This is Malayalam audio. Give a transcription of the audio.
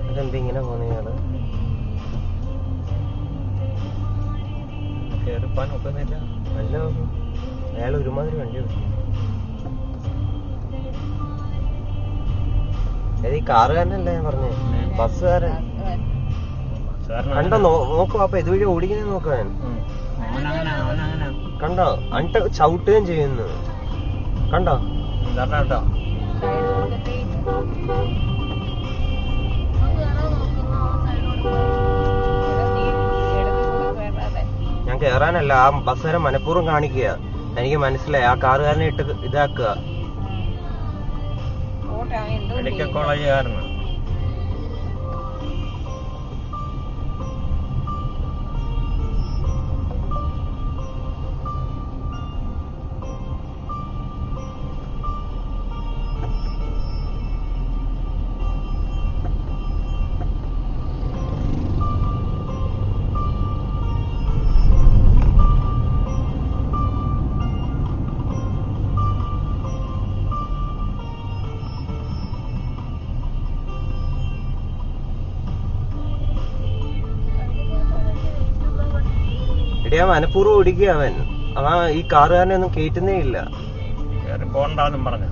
അതെന്താ ഇങ്ങനെ പോകുന്നയാള് കയറിപ്പാൻ ഒക്കുന്നില്ല. നല്ല അയാൾ ഒരുമാതിരി വണ്ടി ഓടിക്കും. ഈ കാറുകാരനല്ല ഞാൻ പറഞ്ഞേ, ബസ്സുകാരൻ. കണ്ടോ നോക്കൂ, അപ്പൊ ഇതുവഴി ഓടിക്കുന്നത് നോക്കാൻ കണ്ടോ? അണ്ട ചവിട്ടുകയും ചെയ്യുന്നു കണ്ടോ? കേട്ടോ ഞാൻ കേറാനല്ല, ആ ബസ്സുകാരൻ മനഃപൂർവ്വം കാണിക്കുക. എനിക്ക് മനസ്സിലായി, ആ കാറുകാരനെ ഇട്ട് ഇതാക്കുക. മെഡിക്കൽ കോളേജുകാരനാണ്. ഇടിയാ മനഃപൂർവ്വം ഓടിക്കുക അവൻ. ഈ കാറുകാരനെ ഒന്നും കേറ്റുന്നേ ഇല്ല. പോണ്ടെന്നും പറഞ്ഞു.